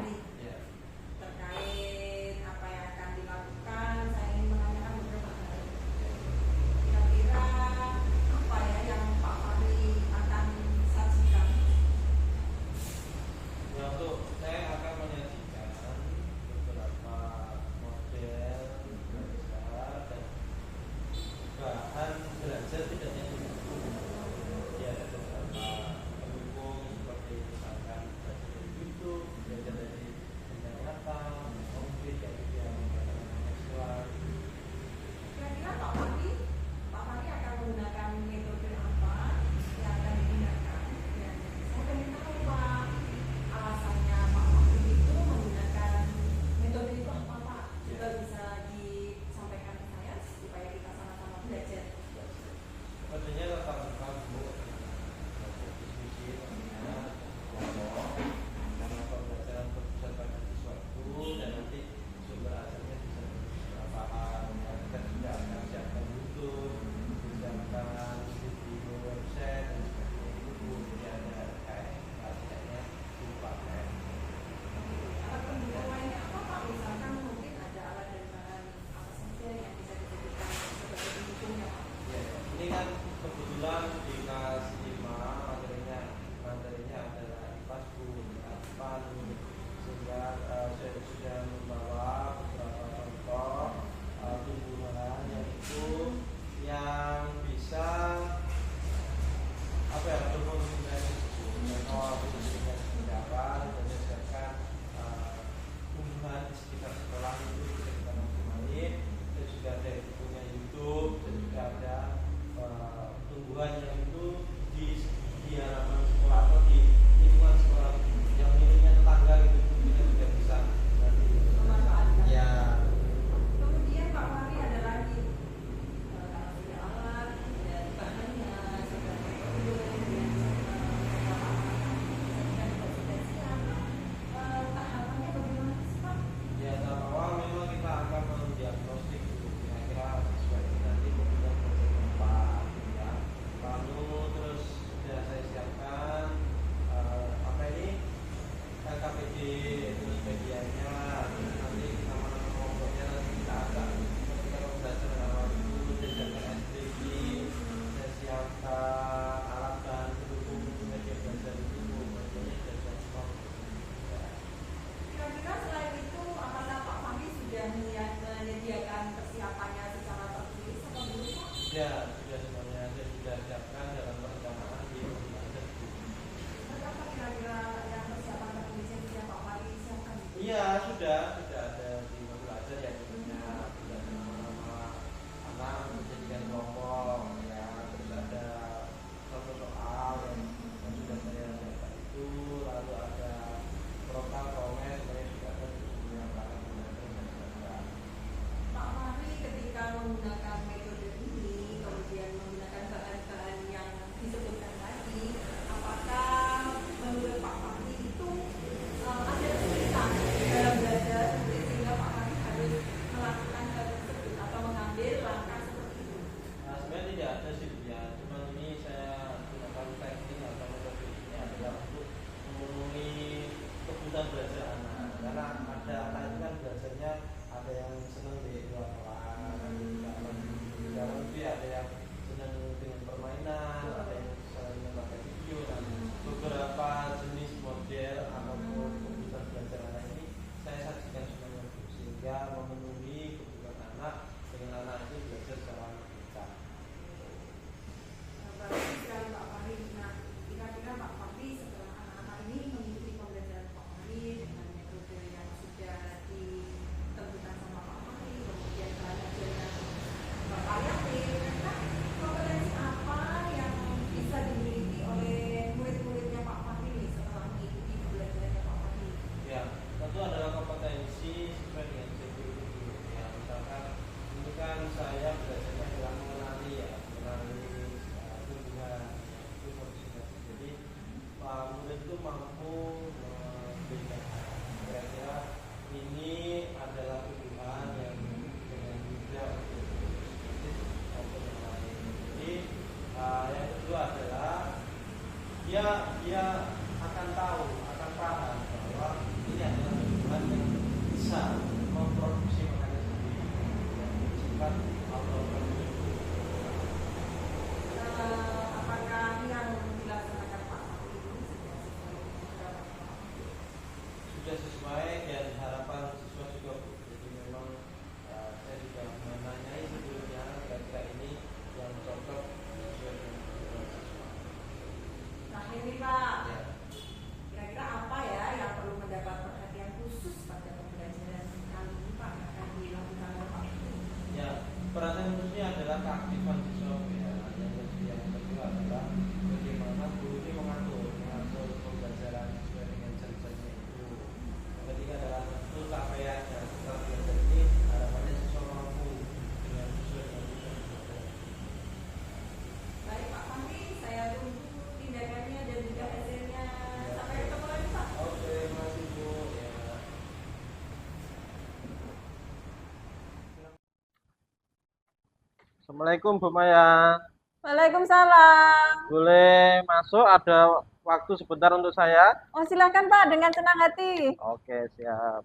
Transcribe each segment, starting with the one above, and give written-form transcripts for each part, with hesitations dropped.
Fahri. Terkait apa yang akan dilakukan, saya ingin menanyakan beberapa hal. Kira-kira apa ya yang Pak Fahri akan sajikan? Ya, untuk saya akan menyajikan beberapa model belajar dan bahan belajar tidak hanya di buku. Ya, ada beberapa pendukung seperti misalkan belajar dari YouTube, belajar dari benda nyata, mungkin dari yang seksual. Kira-kira Pak Fahri akan menggunakan metode apa yang akan digunakan? Ya, saya ingin tahu Pak, alasannya Pak Fahri itu menggunakan metode itu apa Pak? Juga bisa disampaikan ke saya supaya kita sama-sama belajar. Metodenya tetap buka bu, diskusi tentunya kelompok karena pembelajaran berpusat pada sesuatu dan nanti sumber asalnya bisa beberapa hal. Ya, kita sudah akan siapkan YouTube, siapkan video website dan sebagainya itu jadi ada kayak tidaknya dipakai. Alat pendukung lainnya apa Pak? Misalkan mungkin ada alat dan bahan apa saja yang bisa dijadikan sebagai pendukungnya Pak? Ya, ini kan kebetulan di kelas 5 materinya adalah IPASBU, IPAN, sehingga saya sudah membawa beberapa contoh tumbuhan yang bisa apa ya berfungsi contoh fungsinya seperti apa dan misalkan tumbuhan di sekitar sekolah itu bisa kita maksimalin. Dan juga ada yang punya YouTube dan juga ada tumbuhan yang itu di halaman sekolah atau di lingkungan sekolah yang miliknya tetangga gitu kita juga bisa nanti Memanfaatkan. ya. Kemudian Pak Fahri ada lagi kalau sudah alat dan bahannya sudah metode dan konsultasian, tahapannya bagaimana sih Pak? Ya, tahap awal memang kita akan mendiagnostik dulu kira-kira sesuai nanti kebutuhan belajar tempat ya. Lalu terus sudah saya siapkan apa ini LKPD terus medianya, nanti nama kelompoknya nanti kita agak ketika pembelajaran awal itu saya siapkan SPG, saya siapkan alat bahan pendukung media belajar itu medianya sudah siap semua ya. Kira-kira selain itu, apakah Pak Fahri sudah menyediakan persiapannya secara tertulis atau belum Pak? Ya, sudah semuanya saya sudah siapkan dalam perencanaan di pembelajaran. Apa kira-kira yang persiapan tertulisnya sudah Pak Fahri siapkan? Iya, sudah ada di pembelajaran ya tentunya sudah ada nama-nama anak menjadikan kelompok ya, terus ada soal yang sudah saya siapkan itu, lalu ada program komen saya juga ada di sini yang akan belajar. Pak Fahri ketika menggunakan metode ini, kemudian menggunakan bahan-bahan yang disebutkan tadi, apakah menurut Pak Fahri itu ada kesulitan dalam belajar sehingga Pak Fahri harus melakukan hal tersebut atau mengambil langkah seperti itu? Nah, sebenarnya tidak ada sih ya, cuma ini saya gunakan teknik atau metode ini adalah untuk memenuhi kebutuhan belajar anak. Karena ada anak itu kan belajarnya ada yang senang di luar kelas, di dalam itu ada yang senang dengan permainan, ada yang senang memakai video dan beberapa jenis model ataupun kebutuhan belajar anak ini saya sajikan semuanya sehingga memenuhi kebutuhan anak dengan anak itu belajar secara terbuka. Bagus sekali Pak Fahri. Nah, kira-kira Pak Fahri setelah anak-anak ini mengikuti pembelajaran Pak Fahri dengan metode yang sudah ditentukan sama Pak Fahri, kemudian bahan ajarnya Bapak yakin, nah, kompetensi apa yang bisa dimiliki oleh murid-muridnya Pak Fahri nih setelah mengikuti pembelajarannya Pak Fahri? Ya, tentu adalah kompetensi sesuai dengan CPI ya. Misalkan ini kan saya belajarnya adalah mengenali tumbuhan itu fungsinya. Jadi murid itu mampu membedakan kira-kira ini adalah tumbuhan yang dengan mudah untuk positif maupun yang lain. Jadi yang kedua adalah dia akan tahu, akan paham bahwa ini adalah sudah sesuai dan harapan siswa juga Bu. Jadi memang saya juga menanyai sebelumnya kira-kira ini yang cocok sesuai dengan kebutuhan siswa. Terakhir nih Pak, Ya. kira-kira apa ya yang perlu mendapat perhatian khusus pada pembelajaran kali ini Pak yang akan dilakukan oleh Pak Guru? Ya, perhatian khususnya adalah keaktifan siswa Bu, ya. Yang kedua adalah bagaimana guru ini mengatur pembelajaran sesuai dengan jam-jamnya itu. Yang ketiga adalah tentu capaian dan setelah belajar ini harapannya siswa mampu dengan sesuai dengan tujuan belajar. Baik Pak Fahri, saya tunggu tindakannya dan juga hasilnya. Sampai ketemu lagi Pak. Oke, terima kasih Bu. Ya. Assalamualaikum Bu Maya. Waalaikumsalam. Boleh masuk? Ada waktu sebentar untuk saya? Oh, silakan Pak, dengan senang hati. Oke, siap.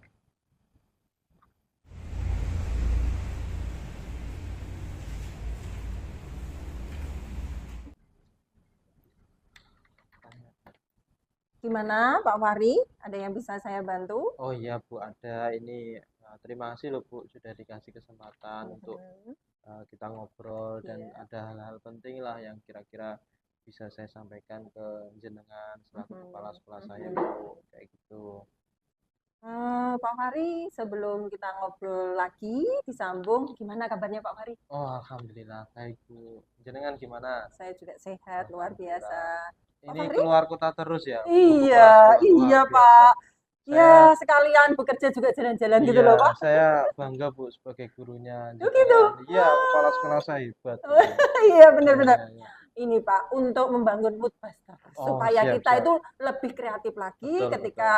Gimana Pak Fahri? Ada yang bisa saya bantu? Oh iya Bu, ada ini. Terima kasih loh Bu sudah dikasih kesempatan untuk kita ngobrol dan Iya. ada hal-hal penting lah yang kira-kira bisa saya sampaikan ke jenengan selaku kepala sekolah saya Bu, kayak gitu. Pak Fahri, sebelum kita ngobrol lagi, disambung, gimana kabarnya Pak Fahri? Oh alhamdulillah baik Bu. Jenengan gimana? Saya juga sehat, luar biasa. Pak Ini Fahri? keluar kota terus ya? Bu, Iya, kepala sekolah. iya Luar biasa. Pak. Ya, Saya sekalian bekerja juga jalan-jalan gitu iya, loh Pak. saya bangga Bu sebagai gurunya Oh gitu. jenengan. Iya, kepala sekolah saya hebat. Bu. Iya, benar-benar. Iya, iya. Ini Pak, untuk membangun mood buster Oh, supaya siap, kita siap. itu lebih kreatif lagi Betul, ketika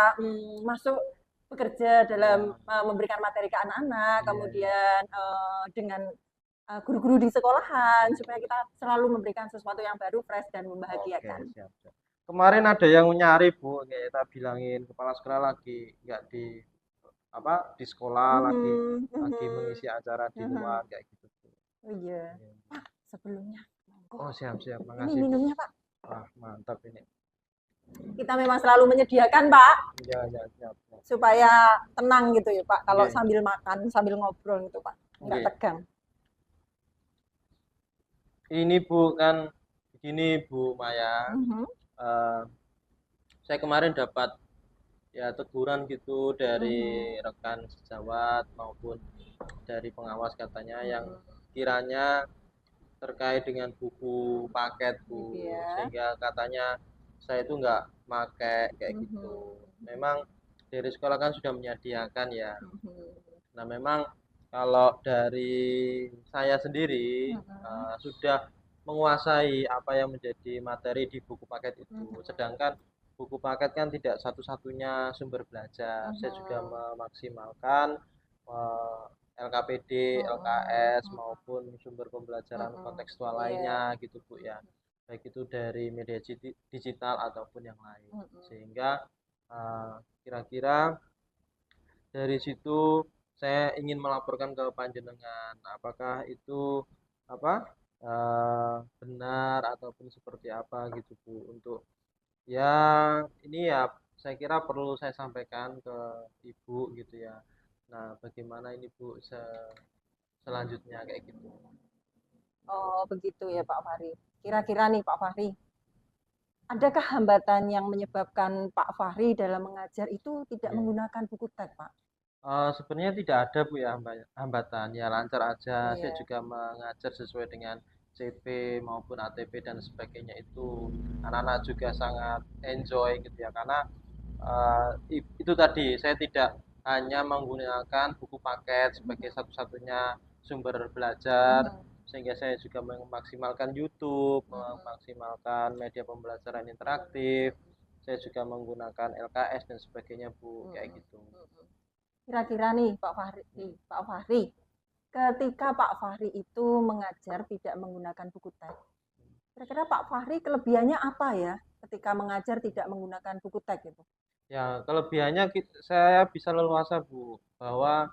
masuk bekerja dalam Iya. memberikan materi ke anak, Iya, kemudian dengan guru-guru di sekolahan supaya kita selalu memberikan sesuatu yang baru, fresh dan Oke, membahagiakan. siap, siap. Kemarin ada yang nyari Bu, kayak kita bilangin kepala sekolah lagi nggak di apa di sekolah lagi mengisi acara di luar kayak gitu Bu. Oh iya, Iya. Pak, sebelumnya Oh siap, siap, ini makasih Bu. minumnya Pak. Wah mantap ini. Kita memang selalu menyediakan Pak Iya, iya, siap, siap. supaya tenang gitu ya Pak. Kalau Oke. sambil makan, sambil ngobrol gitu Pak, nggak Oke. tegang. Ini Bu kan begini Bu Maya. Eh, saya kemarin dapat ya teguran gitu dari rekan sejawat maupun dari pengawas katanya yang kiranya terkait dengan buku paket Bu, Iya. sehingga katanya saya itu nggak pakai kayak gitu. Memang dari sekolah kan sudah menyediakan ya. Nah memang kalau dari saya sendiri sudah menguasai apa yang menjadi materi di buku paket itu. Sedangkan buku paket kan tidak satu-satunya sumber belajar. Saya juga memaksimalkan LKPD, LKS maupun sumber pembelajaran kontekstual lainnya gitu Bu ya. Baik itu dari media digital ataupun yang lain. Sehingga kira-kira dari situ saya ingin melaporkan ke panjenengan apakah itu apa benar ataupun seperti apa gitu Bu untuk ya ini ya saya kira perlu saya sampaikan ke Ibu gitu ya. Nah, bagaimana ini Bu selanjutnya kayak gitu. Oh, begitu ya Pak Fahri. Kira-kira nih Pak Fahri, adakah hambatan yang menyebabkan Pak Fahri dalam mengajar itu tidak menggunakan buku teks, Pak? Sebenarnya tidak ada Bu ya hambatan, ya lancar aja. Saya Iya. juga mengajar sesuai dengan CP maupun ATP dan sebagainya itu anak-anak juga sangat enjoy gitu ya karena itu tadi saya tidak hanya menggunakan buku paket sebagai satu-satunya sumber belajar sehingga saya juga memaksimalkan YouTube, memaksimalkan media pembelajaran interaktif. Saya juga menggunakan LKS dan sebagainya Bu kayak gitu. Kira-kira nih Pak Fahri, ketika Pak Fahri itu mengajar tidak menggunakan buku teks, kira-kira Pak Fahri kelebihannya apa ya ketika mengajar tidak menggunakan buku teks itu? Ya, kelebihannya saya bisa leluasa Bu bahwa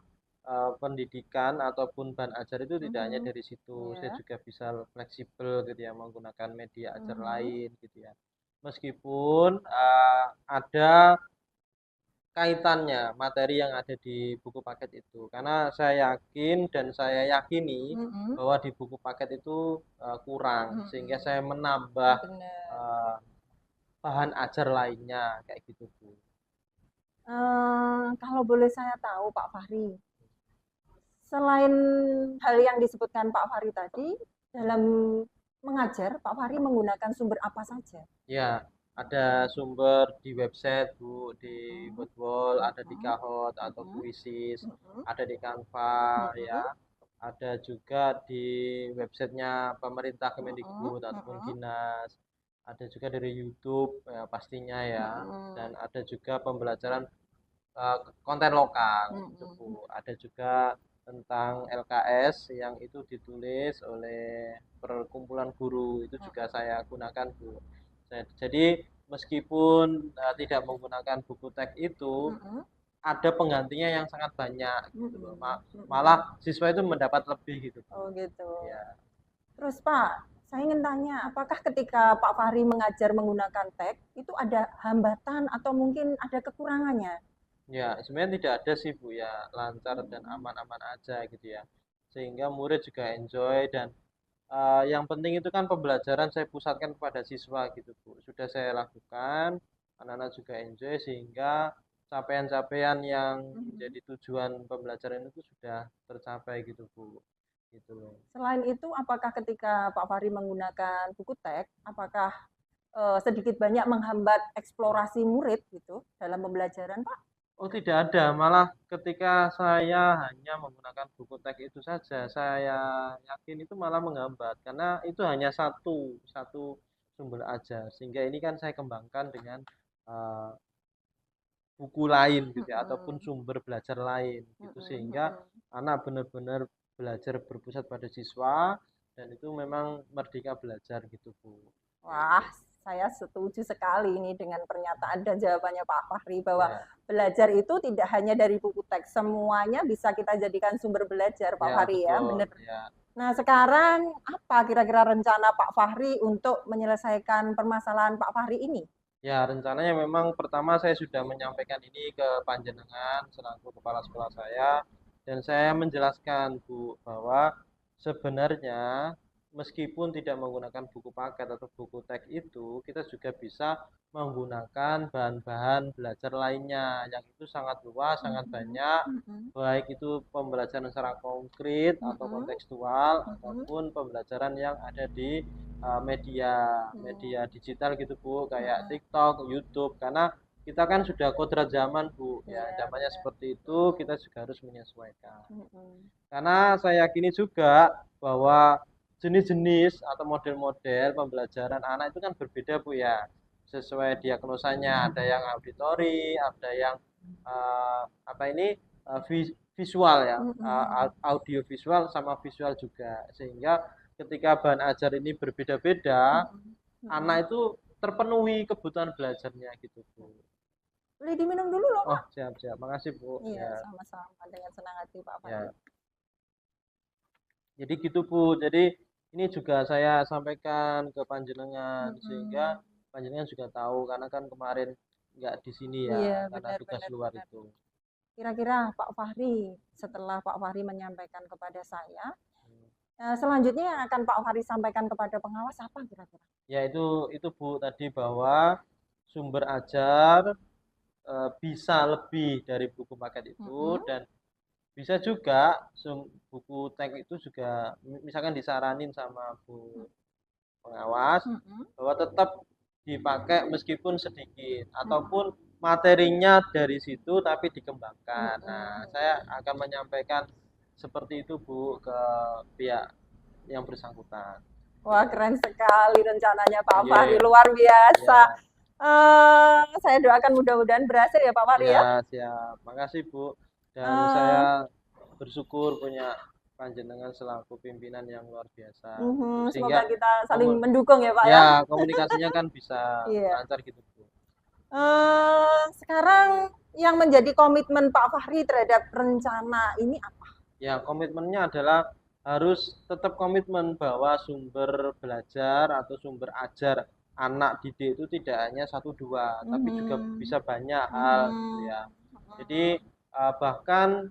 pendidikan ataupun bahan ajar itu tidak hanya dari situ, saya juga bisa fleksibel gitu ya menggunakan media ajar lain gitu ya. Meskipun ada kaitannya materi yang ada di buku paket itu. Karena saya yakin dan saya yakini Mm-mm. bahwa di buku paket itu kurang, sehingga saya Mm-mm. menambah Benar. eh, bahan ajar lainnya kayak gitu Bu. Kalau boleh saya tahu Pak Fahri, selain hal yang disebutkan Pak Fahri tadi, dalam mengajar, Pak Fahri menggunakan sumber apa saja? Ya, ada sumber di website Bu, di Mm, Woodwall, ada di mm, Kahoot atau mm, Puisis, mm, ada di Canva mm, ya. Ada juga di websitenya pemerintah mm, Kemendikbud ataupun mm, dinas. Ada juga dari YouTube ya, pastinya ya. mm, Dan ada juga pembelajaran konten lokal mm, gitu mm. Bu. Ada juga tentang LKS yang itu ditulis oleh perkumpulan guru itu juga saya gunakan Bu. Jadi meskipun tidak menggunakan buku teks itu Mm, ada penggantinya yang sangat banyak mm, gitu loh. mm, mm. Malah siswa itu mendapat lebih gitu Oh Bu. gitu. Ya. Terus Pak, saya ingin tanya, apakah ketika Pak Fahri mengajar menggunakan teks itu ada hambatan atau mungkin ada kekurangannya? Ya, sebenarnya tidak ada sih Bu ya, lancar dan aman-aman aja gitu ya. Sehingga murid juga enjoy dan yang penting itu kan pembelajaran saya pusatkan kepada siswa gitu Bu. Sudah saya lakukan, anak-anak juga enjoy sehingga capaian-capaian yang menjadi tujuan pembelajaran itu sudah tercapai gitu Bu. Gitu loh. Selain itu, apakah ketika Pak Fahri menggunakan buku teks, apakah sedikit banyak menghambat eksplorasi murid gitu dalam pembelajaran, Pak? Oh tidak ada, malah ketika saya hanya menggunakan buku teks itu saja, saya yakin itu malah menghambat karena itu hanya satu satu sumber aja. Sehingga ini kan saya kembangkan dengan uh, buku lain gitu ya, ataupun Mm-mm. sumber belajar lain gitu Mm-mm. sehingga Mm-mm. anak benar-benar belajar berpusat pada siswa dan itu memang merdeka belajar gitu Bu. Wah, saya setuju sekali ini dengan pernyataan dan jawabannya Pak Fahri bahwa Ya, belajar itu tidak hanya dari buku teks, semuanya bisa kita jadikan sumber belajar, Pak ya Fahri ya, betul benar. ya. Nah, sekarang apa kira-kira rencana Pak Fahri untuk menyelesaikan permasalahan Pak Fahri ini? Ya, rencananya memang pertama saya sudah menyampaikan ini ke panjenengan selaku kepala sekolah saya dan saya menjelaskan Bu bahwa sebenarnya meskipun tidak menggunakan buku paket atau buku teks itu kita juga bisa menggunakan bahan-bahan belajar lainnya yang itu sangat luas, sangat Mm-mm. banyak Mm-mm. baik itu pembelajaran secara konkret atau Mm-mm. kontekstual Mm-mm. ataupun pembelajaran yang ada di media media digital gitu Bu kayak Mm-mm. TikTok, YouTube karena kita kan sudah kodrat zaman Bu ya Iya, zamannya benar. seperti itu kita juga harus menyesuaikan Mm-mm. karena saya yakini juga bahwa jenis-jenis atau model-model pembelajaran anak itu kan berbeda Bu ya sesuai diagnosanya ada yang auditori ada yang apa ini visual ya Mm-mm. audio visual sama visual juga sehingga ketika bahan ajar ini berbeda-beda Mm-mm. Mm-mm. anak itu terpenuhi kebutuhan belajarnya gitu Bu. Boleh diminum dulu loh, Oh Pak. siap-siap makasih Bu Iya, ya sama-sama dengan senang hati Pak Fahri. ya jadi gitu Bu jadi ini juga saya sampaikan ke panjenengan sehingga Mm-mm. panjenengan juga tahu karena kan kemarin nggak di sini Iya, ya karena tugas benar-benar luar benar. itu. Kira-kira Pak Fahri, setelah Pak Fahri menyampaikan kepada saya, selanjutnya yang akan Pak Fahri sampaikan kepada pengawas apa kira-kira? Ya itu Bu tadi bahwa sumber ajar bisa lebih dari buku paket itu Mm-mm. dan bisa juga buku teks itu juga misalkan disaranin sama Bu pengawas Mm-mm. bahwa tetap dipakai meskipun sedikit Mm-mm. ataupun materinya dari situ tapi dikembangkan. Nah, Mm-mm. saya akan menyampaikan seperti itu Bu ke pihak yang bersangkutan. Wah, keren sekali rencananya Pak Fahri, Iya, luar biasa. ya, Saya doakan mudah-mudahan berhasil ya Pak Fahri ya, ya. siap. Makasih Bu. Dan saya Eh, bersyukur punya panjenengan selaku pimpinan yang luar biasa gitu. Sehingga Semoga kita saling mendukung ya Pak ya. ya komunikasinya kan bisa Iya. lancar gitu Bu. Sekarang yang menjadi komitmen Pak Fahri terhadap rencana ini apa? Ya, komitmennya adalah harus tetap komitmen bahwa sumber belajar atau sumber ajar anak didik itu tidak hanya satu dua, tapi juga Mhm. bisa banyak hal gitu Mhm. ya. Jadi bahkan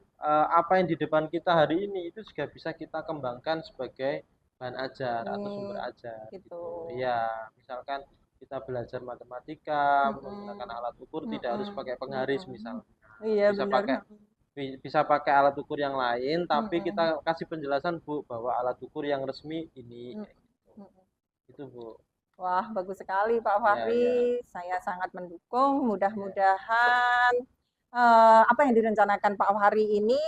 apa yang di depan kita hari ini itu juga bisa kita kembangkan sebagai bahan ajar atau sumber ajar gitu. gitu. Iya, misalkan kita belajar matematika menggunakan alat ukur tidak harus pakai penggaris misalnya. Iya Bisa benar. pakai bisa pakai alat ukur yang lain, tapi kita kasih penjelasan Bu bahwa alat ukur yang resmi ini kayak gitu. Itu Bu. Wah, bagus sekali Pak Ya, Fahri. ya. Saya sangat mendukung. Mudah-mudahan apa yang direncanakan Pak Fahri ini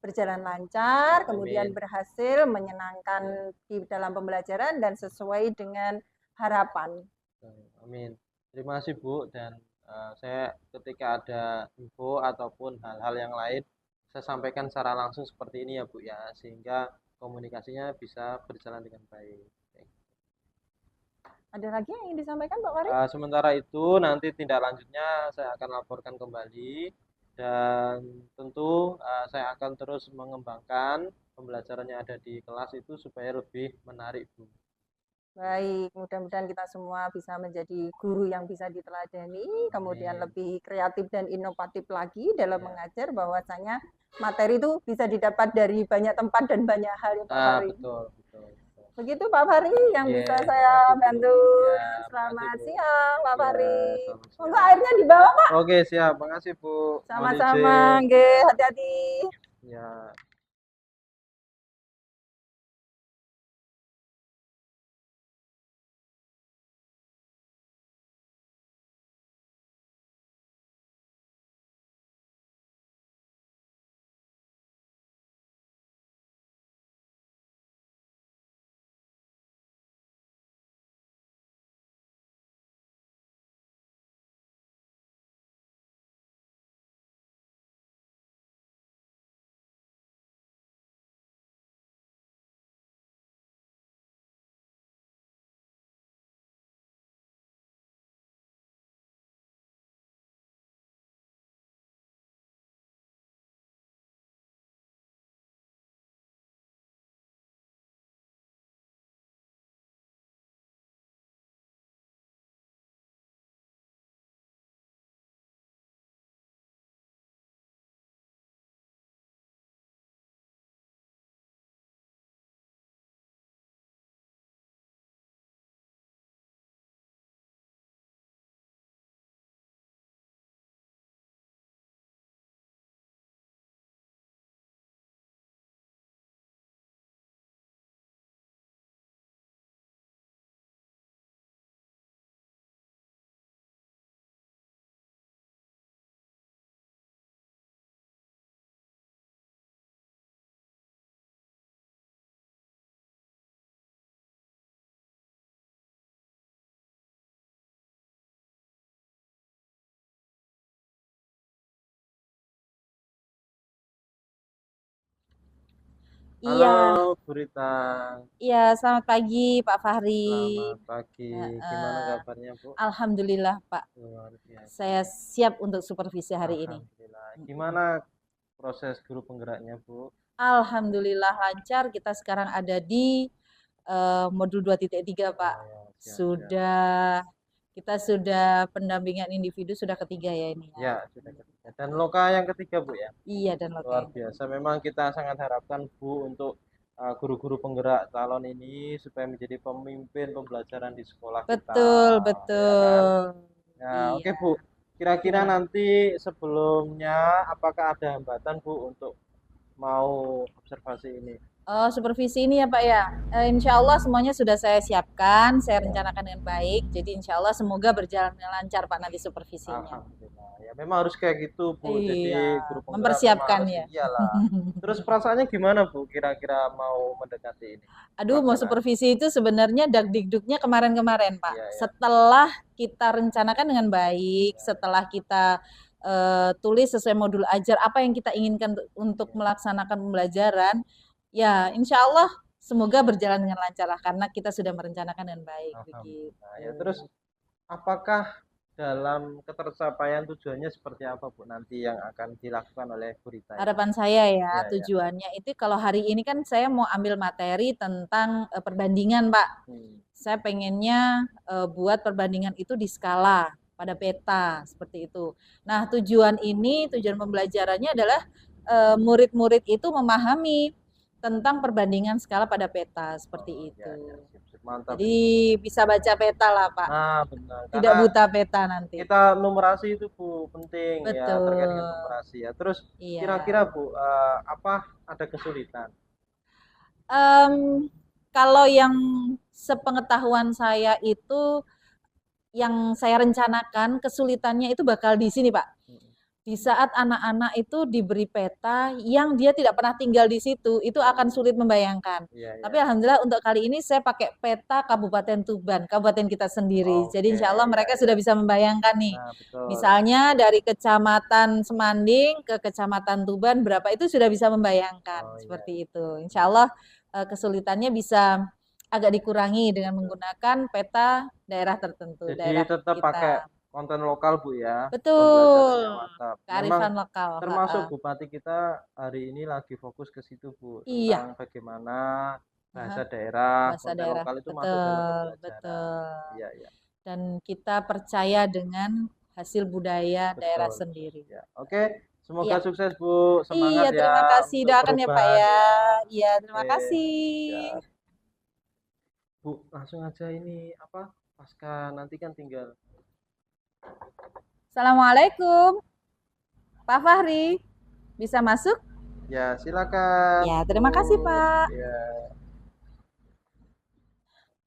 berjalan lancar, kemudian Amin. berhasil menyenangkan di dalam pembelajaran dan sesuai dengan harapan. Amin. Terima kasih Bu dan saya ketika ada info ataupun hal-hal yang lain saya sampaikan secara langsung seperti ini ya Bu ya sehingga komunikasinya bisa berjalan dengan baik. Ada lagi yang ingin disampaikan Pak Fahri? Sementara itu nanti tindak lanjutnya saya akan laporkan kembali dan tentu saya akan terus mengembangkan pembelajaran yang ada di kelas itu supaya lebih menarik Bu. Baik, mudah-mudahan kita semua bisa menjadi guru yang bisa diteladani, kemudian Amin. lebih kreatif dan inovatif lagi dalam Ya. mengajar, bahwasanya materi itu bisa didapat dari banyak tempat dan banyak hal ya Pak Fahri. Betul, betul. Begitu Pak Fahri yang Iya, bisa makasih, saya Bu. bantu. Ya, Selamat makasih, Bu. siang Pak Ya, Fahri. selamat Monggo siang. airnya dibawa Pak. Oke, siap. Makasih, Bu. Mohon Sama-sama, izin. nggih, hati-hati. Ya. Iya, Halo, Bu Rita. iya, selamat pagi Pak Fahri. Selamat pagi. Gimana Heeh. kabarnya, Bu? Alhamdulillah Pak, Luar biasa. saya siap untuk supervisi hari ini. Alhamdulillah. Gimana proses guru penggeraknya, Bu? Alhamdulillah lancar. Kita sekarang ada di modul 2.3 Pak. Oh, ya, siap, Sudah kita sudah pendampingan individu sudah ketiga ya ini ya. Ya, sudah ketiga. Dan loka yang ketiga, Bu ya? Iya dan Luar loke. biasa. Memang kita sangat harapkan Bu untuk guru-guru penggerak calon ini supaya menjadi pemimpin pembelajaran di sekolah kita. Betul, Ya kan? betul. Ya, oke Iya. Bu. Kira-kira Gimana? nanti sebelumnya apakah ada hambatan Bu untuk mau observasi ini? Oh, supervisi ini ya Pak ya. Insya Allah semuanya sudah saya siapkan, saya rencanakan dengan baik. Jadi insya Allah semoga berjalan dengan lancar Pak nanti supervisinya. Alhamdulillah. Ya memang harus kayak gitu Bu. Iya, Jadi guru penggerak memang mempersiapkan harus ya. iyalah. Terus perasaannya gimana Bu? Kira-kira mau mendekati ini? Aduh, mau Pelaksanaan. supervisi itu sebenarnya dagdikduknya kemarin-kemarin, Pak. Iya, iya. Setelah kita rencanakan dengan baik, setelah kita tulis sesuai modul ajar apa yang kita inginkan untuk melaksanakan pembelajaran, ya insya Allah semoga berjalan dengan lancar lah, karena kita sudah merencanakan dengan baik. Begitu. Alhamdulillah. Ya, terus apakah dalam ketercapaian tujuannya seperti apa Bu nanti yang akan dilakukan oleh Bu Rita? Harapan saya ya, Ya, ya. tujuannya itu kalau hari ini kan saya mau ambil materi tentang perbandingan, Pak. Saya pengennya buat perbandingan itu di skala. pada peta seperti itu. Nah, tujuan pembelajarannya adalah murid-murid itu memahami tentang perbandingan skala pada peta seperti itu. Ya, sip, sip. Mantap. Jadi bisa baca peta lah, Pak. Nah, benar. Tidak Karena buta peta nanti. kita numerasi itu Bu penting ya, terkait dengan Betul. numerasi ya. Terus Iya. kira-kira Bu apa ada kesulitan? Kalau yang sepengetahuan saya itu yang saya rencanakan kesulitannya itu bakal di sini, Pak. Di saat anak-anak itu diberi peta yang dia tidak pernah tinggal di situ, itu akan sulit membayangkan. Iya, Tapi alhamdulillah untuk kali ini saya pakai peta Kabupaten Tuban, kabupaten kita sendiri. Jadi insya Allah mereka sudah bisa membayangkan nih. Nah, betul. Misalnya dari Kecamatan Semanding ke Kecamatan Tuban berapa itu sudah bisa membayangkan seperti itu. Insya Allah kesulitannya bisa agak dikurangi dengan menggunakan peta daerah tertentu. Jadi daerah tetap kita. pakai konten lokal Bu ya. Betul. Memang Kearifan lokal. termasuk Bupati kita hari ini lagi fokus ke situ Bu, tentang bagaimana bahasa daerah, konten lokal itu masuk dalam pembelajaran. Betul. Iya, iya. Dan kita percaya dengan hasil budaya daerah sendiri. Ya. Oke, semoga sukses Bu, semangat ya. Terima kasih, doakan ya Pak ya. Iya, terima kasih. Ya. Bu, langsung aja ini apa? Pasca nanti kan tinggal. Assalamualaikum. Pak Fahri, bisa masuk? Ya, silakan. Ya, terima kasih Pak. Ya.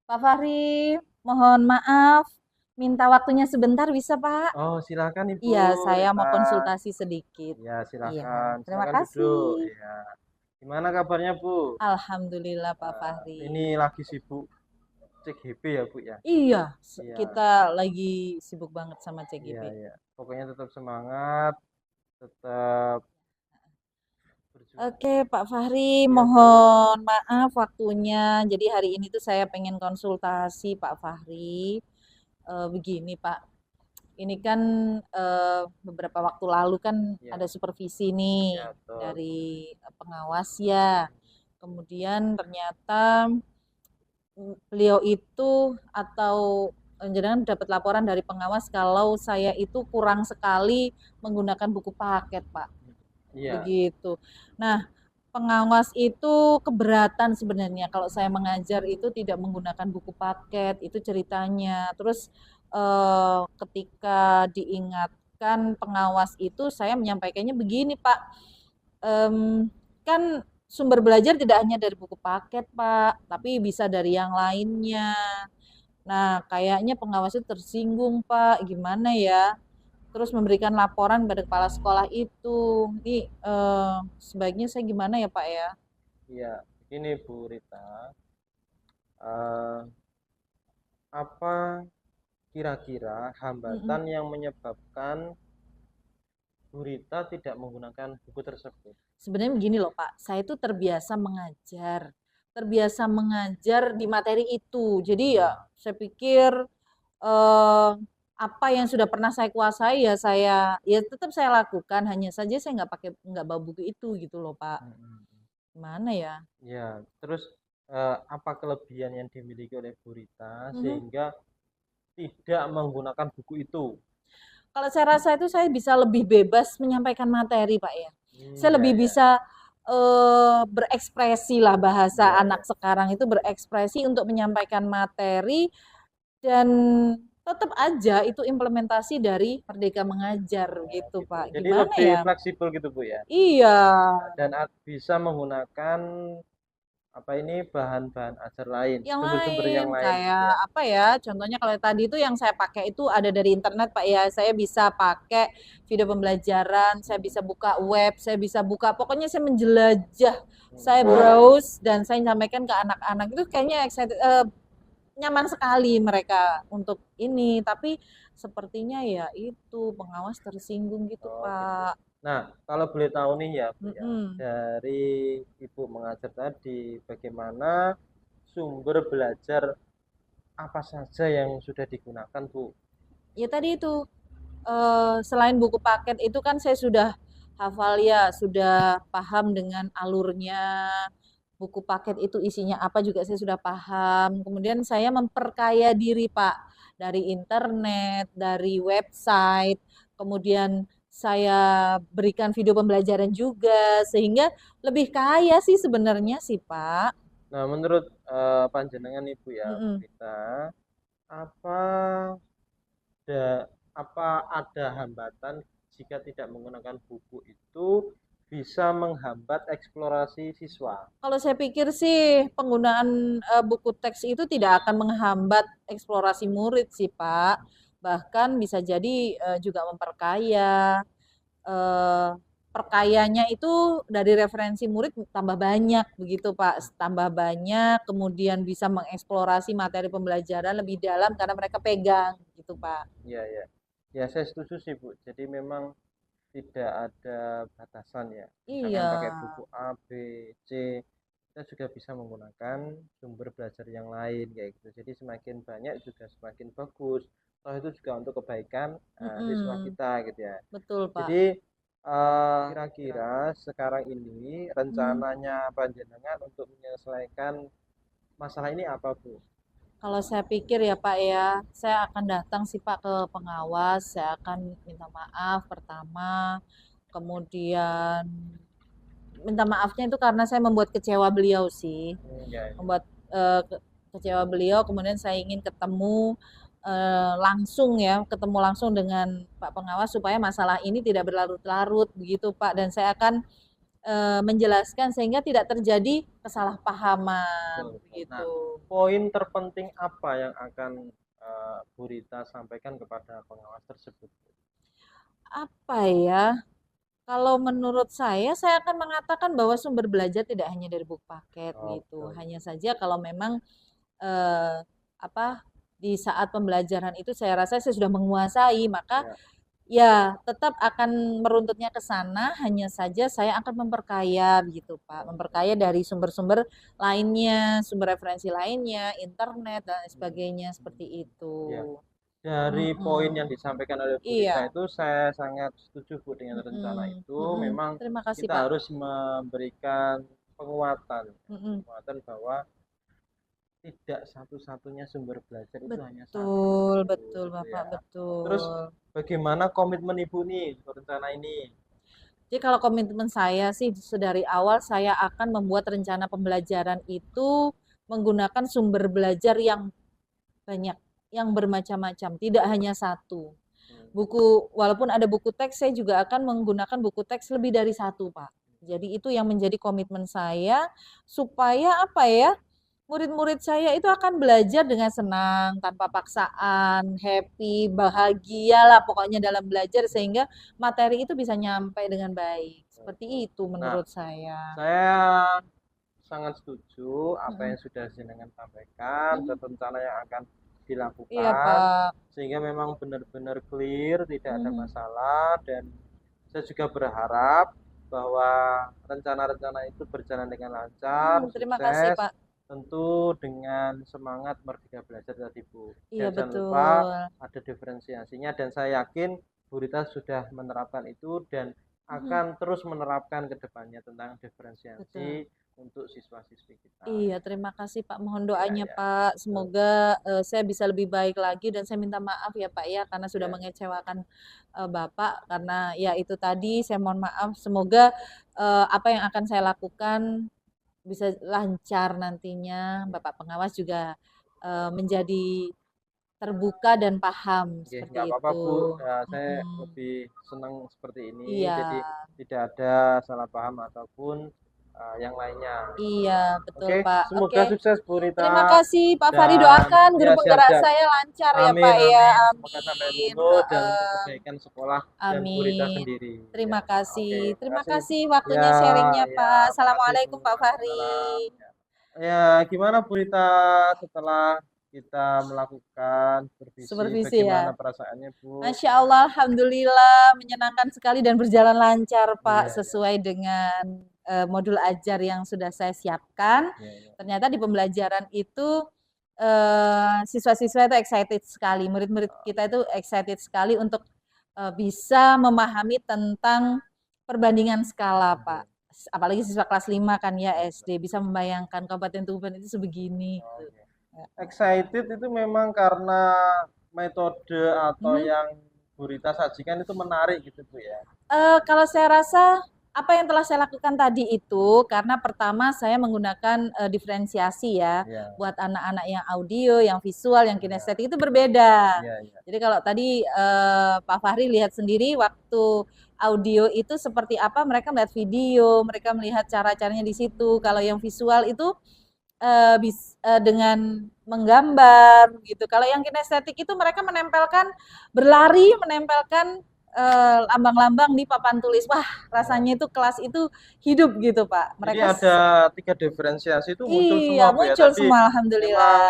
Pak Fahri, mohon maaf, minta waktunya sebentar bisa Pak? Oh, silakan Ibu. Iya, saya mau konsultasi sedikit. Ya, silakan. Iya, terima Silakan kasih. duduk. Ya. Gimana kabarnya Bu? Alhamdulillah Pak Fahri. Ini lagi sibuk CGP ya Bu ya? Iya, kita lagi sibuk banget sama CGP. Iya, iya. Pokoknya tetap semangat, tetap berjuang. Oke, Pak Fahri, mohon maaf waktunya. Jadi hari ini tuh saya pengen konsultasi Pak Fahri. Begini Pak, ini kan beberapa waktu lalu kan ada supervisi nih dari pengawas ya. Kemudian ternyata beliau itu atau jangan dapat laporan dari pengawas kalau saya itu kurang sekali menggunakan buku paket, Pak. Begitu. Nah, pengawas itu keberatan sebenarnya kalau saya mengajar itu tidak menggunakan buku paket, itu ceritanya. Terus ketika diingatkan pengawas itu saya menyampaikannya begini, Pak. Kan sumber belajar tidak hanya dari buku paket, Pak, tapi bisa dari yang lainnya. Nah, kayaknya pengawas itu tersinggung, Pak. Gimana ya? Terus memberikan laporan pada kepala sekolah itu. Ini sebaiknya saya gimana ya, Pak ya? Iya, ini Bu Rita. Apa kira-kira hambatan yang menyebabkan Bu Rita tidak menggunakan buku tersebut? Sebenarnya begini loh Pak, saya itu terbiasa mengajar di materi itu. Jadi ya saya pikir apa yang sudah pernah saya kuasai ya tetap saya lakukan. Hanya saja saya nggak bawa buku itu gitu loh Pak. Gimana ya? Ya, terus apa kelebihan yang dimiliki oleh Bu Rita sehingga tidak menggunakan buku itu? Kalau saya rasa itu saya bisa lebih bebas menyampaikan materi Pak ya. Saya lebih bisa berekspresi lah, bahasa anak sekarang itu berekspresi untuk menyampaikan materi, dan tetap aja itu implementasi dari Merdeka Mengajar gitu Pak. Jadi gimana lebih ya? fleksibel gitu Bu ya? Iya. Dan bisa menggunakan bahan-bahan ajar lain, sumber-sumber yang lain kayak apa ya, contohnya kalau tadi itu yang saya pakai itu ada dari internet Pak ya, saya bisa pakai video pembelajaran, saya bisa buka web, saya bisa buka, pokoknya saya menjelajah, saya browse dan saya sampaikan ke anak-anak. Itu kayaknya excited, nyaman sekali mereka untuk ini, tapi sepertinya ya itu pengawas tersinggung gitu Pak. Nah, kalau boleh tahu nih ya Bu ya, dari Ibu mengajar tadi, bagaimana sumber belajar apa saja yang sudah digunakan Bu? Ya tadi itu, selain buku paket itu kan saya sudah hafal ya, sudah paham dengan alurnya, buku paket itu isinya apa juga saya sudah paham. Kemudian saya memperkaya diri Pak dari internet, dari website, kemudian saya berikan video pembelajaran juga, sehingga lebih kaya sih sebenarnya sih, Pak. Nah, menurut panjenengan Ibu ya, Bu Mm-mm. Rita, apa apa ada hambatan jika tidak menggunakan buku itu bisa menghambat eksplorasi siswa? Kalau saya pikir sih penggunaan buku teks itu tidak akan menghambat eksplorasi murid sih, Pak. Bahkan bisa jadi juga memperkaya. eh, Perkayanya itu dari referensi murid tambah banyak begitu Pak, tambah banyak, kemudian bisa mengeksplorasi materi pembelajaran lebih dalam karena mereka pegang gitu Pak. Iya, ya. Ya, saya setuju sih, Bu. Jadi memang tidak ada batasan ya. Misalkan Iya, pakai buku A, B, C, kita juga bisa menggunakan sumber belajar yang lain kayak gitu. Jadi semakin banyak juga semakin bagus. Toh itu juga untuk kebaikan siswa mm-mm. kita gitu ya. Betul Pak. Jadi kira-kira sekarang ini Mm. rencananya panjenengan untuk menyelesaikan masalah ini apa, Bu? Kalau saya pikir ya Pak ya, saya akan datang sih Pak ke pengawas, saya akan minta maaf pertama, kemudian minta maafnya itu karena saya membuat kecewa beliau sih. Ya, ya. Membuat kecewa beliau, kemudian saya ingin ketemu langsung ya, ketemu langsung dengan Pak Pengawas supaya masalah ini tidak berlarut-larut begitu Pak, dan saya akan menjelaskan sehingga tidak terjadi kesalahpahaman Betul, betul. Nah, begitu. poin terpenting apa yang akan Bu Rita sampaikan kepada pengawas tersebut? Apa ya? Kalau menurut saya akan mengatakan bahwa sumber belajar tidak hanya dari buku paket Oh, gitu. betul. Hanya saja kalau memang eh, apa di saat pembelajaran itu saya rasa saya sudah menguasai, maka Ya, ya tetap akan meruntutnya ke sana. Hanya saja saya akan memperkaya begitu Pak, memperkaya dari sumber-sumber lainnya, sumber referensi lainnya, internet dan sebagainya seperti itu. ya. Dari poin yang Mm-mm. disampaikan oleh Bu Rita Iya. itu saya sangat setuju Bu dengan rencana Mm-mm. itu. Mm-mm. Memang Terima kasih kita Pak. harus memberikan penguatan, Mm-mm. penguatan bahwa tidak satu-satunya sumber belajar itu hanya satu. Betul, betul Gitu Bapak, ya. Terus betul. bagaimana komitmen Ibu nih untuk rencana ini? Jadi kalau komitmen saya sih sedari awal saya akan membuat rencana pembelajaran itu menggunakan sumber belajar yang banyak, yang bermacam-macam, tidak hanya satu. Buku, walaupun ada buku teks, saya juga akan menggunakan buku teks lebih dari satu, Pak. Jadi itu yang menjadi komitmen saya supaya apa ya? Murid-murid saya itu akan belajar dengan senang, tanpa paksaan, happy, bahagia lah pokoknya dalam belajar sehingga materi itu bisa nyampe dengan baik. Seperti itu Nah, menurut saya. saya sangat setuju apa Mm-mm. yang sudah jenengan sampaikan dan Mm. rencana yang akan Iya, dilakukan Pak. sehingga memang benar-benar clear, tidak ada Mhm. masalah dan saya juga berharap bahwa rencana-rencana itu berjalan dengan lancar, Terima kasih, sukses, Pak. tentu dengan semangat Merdeka Belajar tadi Bu. Iya, Dan jangan lupa betul. ada diferensiasinya dan saya yakin Bu Rita sudah menerapkan itu dan Mhm. akan terus menerapkan ke depannya tentang diferensiasi Betul. untuk siswa-siswi kita. Iya, terima kasih Pak. Mohon Ya, doanya ya. Pak. Semoga saya bisa lebih baik lagi dan saya minta maaf ya Pak ya karena sudah Ya. mengecewakan Bapak karena ya itu tadi saya mohon maaf. Semoga apa yang akan saya lakukan bisa lancar nantinya. Bapak pengawas juga menjadi terbuka dan paham Oke, nggak seperti apa-apa itu. Bu. Ya, saya Mm-mm. lebih senang seperti ini. Iya, Jadi tidak ada salah paham ataupun yang lainnya. iya betul Oke, Pak. semoga Oke. sukses Bu Rita Terima kasih Pak Fari, dan doakan ya guru penggerak siap-siap. saya lancar ya Amin, Pak ya. amin. Semoga sampai Amin. lulus dan untuk Heeh. kebaikan sekolah dan Bu Rita Amin. sendiri. Ya, Terima oke. kasih. Terima Terima kasih. kasih Ya, waktunya sharingnya ya. Pak. Makasih Bu. Assalamualaikum Pak Fahri. Waalaikumsalam. Ya, gimana Bu Rita setelah kita melakukan supervisi, Supervisi bagaimana ya. perasaannya Bu? Masya Allah, Alhamdulillah menyenangkan sekali dan berjalan lancar Pak Iya, iya, sesuai dengan modul ajar yang sudah saya siapkan. iya, iya. Ternyata di pembelajaran itu siswa-siswa itu excited sekali, murid-murid kita itu excited sekali untuk bisa memahami tentang perbandingan skala Pak. Apalagi siswa kelas 5 kan ya SD bisa membayangkan kabupaten Tuban itu sebegini. Gitu. Oke. Excited itu memang karena metode atau Mhm. yang Bu Rita sajikan itu menarik gitu Bu ya. Kalau saya rasa apa yang telah saya lakukan tadi itu karena pertama saya menggunakan diferensiasi ya Iya, buat anak-anak yang audio, yang visual, yang iya, kinestetik itu berbeda. iya, iya. Jadi kalau tadi Pak Fahri lihat sendiri waktu audio itu seperti apa, mereka melihat video, mereka melihat cara-caranya di situ. Kalau yang visual itu dengan menggambar gitu. Kalau yang kinestetik itu mereka menempelkan berlari, menempelkan lambang-lambang di papan tulis. Wah, Iya. rasanya itu kelas itu hidup gitu, Pak. Jadi Mereka ada 3 diferensiasi itu muncul iya, semua Bu ya. muncul Tadi semua memang alhamdulillah.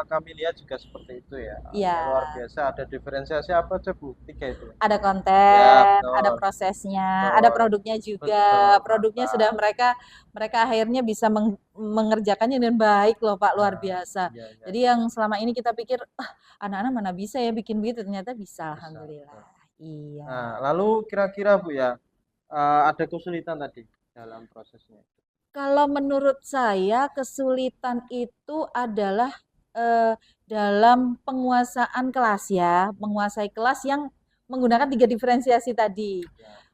kami lihat juga seperti itu ya. Iya, Luar biasa ada diferensiasi apa aja Bu? 3 itu. ada Ya, konten, ada betul. prosesnya, ada Betul. produknya Betul, juga. Produknya sudah mantap. mereka mereka akhirnya bisa mengerjakannya dengan baik loh, Pak, luar Nah, biasa. iya, iya, Jadi iya. yang selama ini kita pikir, ah, anak-anak mana bisa ya bikin begitu, ternyata bisa, Bisa, betul. alhamdulillah. Nah, Iya. lalu kira-kira Bu ya, ada kesulitan tadi dalam prosesnya. Kalau menurut saya kesulitan itu adalah dalam penguasaan kelas ya, menguasai kelas yang menggunakan 3 diferensiasi tadi.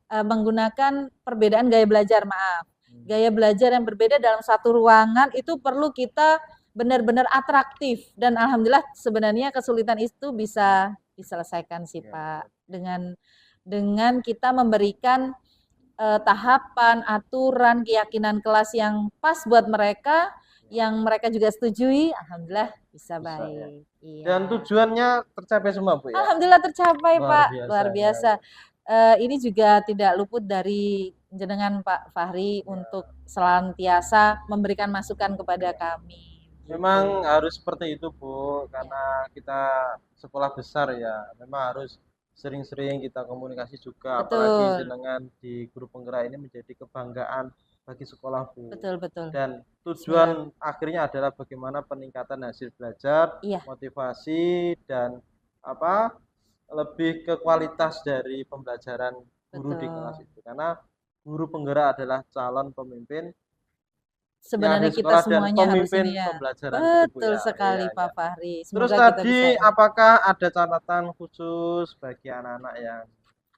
Ya. Menggunakan perbedaan gaya belajar, maaf. Hmm. Gaya belajar yang berbeda dalam satu ruangan itu perlu kita benar-benar atraktif dan alhamdulillah sebenarnya kesulitan itu bisa diselesaikan sih, Ya, Pak. betul. Dengan kita memberikan tahapan, aturan, keyakinan kelas yang pas buat mereka, Ya, yang mereka juga setujui, alhamdulillah bisa bisa ya. baik. Dan Iya. tujuannya tercapai semua Bu ya. Alhamdulillah tercapai, Luar Pak. biasa Luar ya, biasa. ya. Ini juga tidak luput dari jenengan Pak Fahri Ya, untuk senantiasa memberikan masukan kepada ya. kami. Memang Gitu. harus seperti itu Bu, Ya, karena kita sekolah besar ya, memang harus sering-sering kita komunikasi juga, apalagi betul. jenengan di guru penggerak ini menjadi kebanggaan bagi sekolah Bu. Betul, betul. Dan Bismillah. tujuan akhirnya adalah bagaimana peningkatan hasil belajar, Iya, motivasi dan apa lebih ke kualitas dari pembelajaran guru di kelas betul. itu. Karena guru penggerak adalah calon pemimpin yang ada Sebenarnya di kita sekolah dan semuanya harus pemimpin ini ya. pembelajaran gitu Bu Betul ya. sekali Iya, Pak iya. Fahri. Terus Semoga kita bisa tadi ini. apakah ada catatan khusus bagi anak-anak yang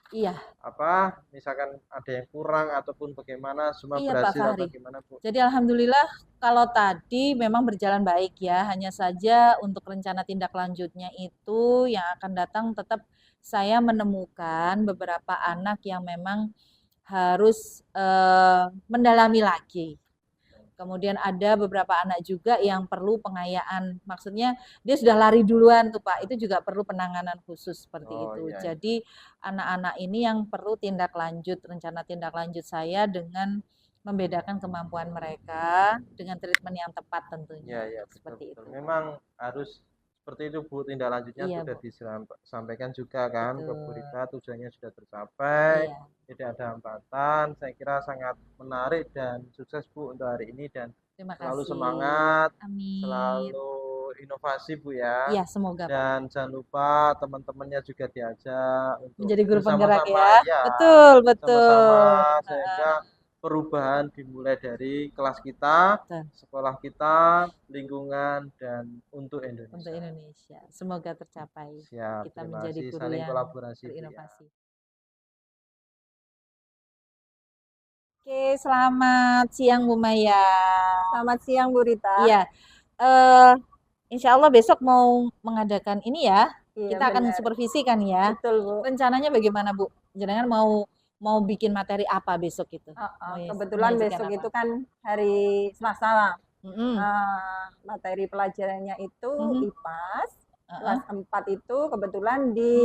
Iya, apa misalkan ada yang kurang ataupun bagaimana semua iya Pak berhasil atau Fahri. gimana Bu? Jadi alhamdulillah kalau tadi memang berjalan baik ya, hanya saja untuk rencana tindak lanjutnya itu yang akan datang tetap saya menemukan beberapa anak yang memang harus mendalami lagi. Kemudian ada beberapa anak juga yang perlu pengayaan. Maksudnya dia sudah lari duluan tuh Pak, itu juga perlu penanganan khusus seperti Oh itu. iya, iya. Jadi anak-anak ini yang perlu tindak lanjut, rencana tindak lanjut saya dengan membedakan kemampuan mereka dengan treatment yang tepat Iya, tentunya. iya, betul, Seperti betul. itu. Memang harus seperti itu Bu, tindak lanjutnya Iya, sudah Bu. disampaikan juga kan ke Bu Betul. Rita, tujuannya sudah tercapai, Iya. tidak ada hambatan. Saya kira sangat menarik dan sukses Bu untuk hari ini dan Terima selalu kasih. semangat, Amin. selalu inovasi Bu ya. Iya, semoga Pak. Dan jangan lupa teman-temannya juga diajak untuk Menjadi guru penggerak bersama-sama ya. ya, Betul, sama-sama betul. sehingga perubahan dimulai dari kelas kita, Betul. sekolah kita, lingkungan dan untuk Untuk Indonesia. Indonesia. Semoga tercapai. Siap, Kita terima menjadi kasih. guru Saling yang kolaborasi Bu ya. berinovasi. Oke, selamat siang Bu Maya. Selamat siang Bu Rita. Iya, eh, insya Allah besok mau mengadakan ini ya. Iya, Kita akan benar. supervisi kan ya. Betul Bu. Rencananya bagaimana Bu? Jangan mau bikin materi apa besok itu? Kebetulan menyajikan besok apa? itu kan hari Selasa. Mm-mm. Materi pelajarannya itu Mhm. IPAS Uh-uh. kelas 4 itu kebetulan di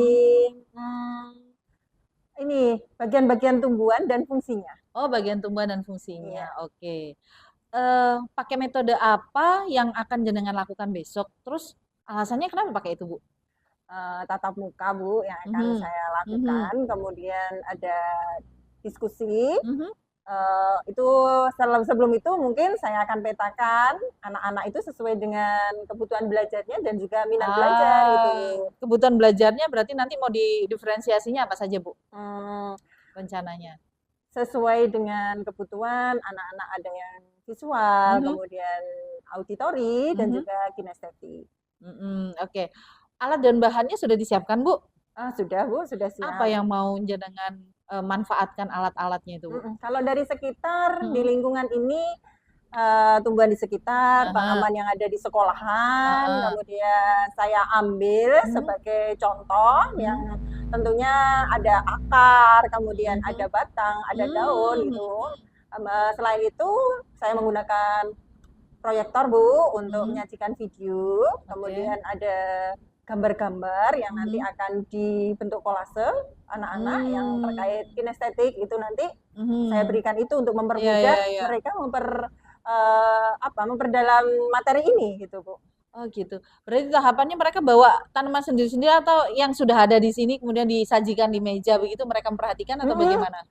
ini bagian-bagian tumbuhan dan fungsinya. Oh, bagian tumbuhan dan fungsinya. Iya. Oke. Pakai metode apa yang akan jenengan lakukan besok? Terus alasannya kenapa pakai itu, Bu? Tatap muka Bu yang akan Mhm. saya lakukan, kemudian ada diskusi. Mhm. Itu sebelum itu mungkin saya akan petakan anak-anak itu sesuai dengan kebutuhan belajarnya dan juga minat belajar gitu. Kebutuhan belajarnya berarti nanti mau diferensiasinya apa saja, Bu? Hmm, Rencananya. sesuai dengan kebutuhan anak-anak ada yang visual, Mhm. kemudian auditori dan Mhm. juga kinestetik. Oke. alat dan bahannya sudah disiapkan, Bu? Sudah Bu, sudah siap. Apa yang mau jenengan manfaatkan alat-alatnya itu, Bu? Kalau dari sekitar di Mm-mm. lingkungan ini tumbuhan di sekitar, Aha. tanaman yang ada di sekolahan, Aha. kemudian saya ambil sebagai contoh yang tentunya ada akar, kemudian ada batang, ada daun gitu. Selain itu saya menggunakan proyektor Bu untuk menyajikan video, kemudian ada gambar-gambar yang nanti akan dibentuk kolase anak-anak yang terkait kinestetik itu nanti saya berikan itu untuk mempermudah mereka memperdalam materi ini gitu Bu. Oh gitu. Berarti tahapannya mereka bawa tanaman sendiri-sendiri atau yang sudah ada di sini kemudian disajikan di meja begitu mereka memperhatikan atau bagaimana?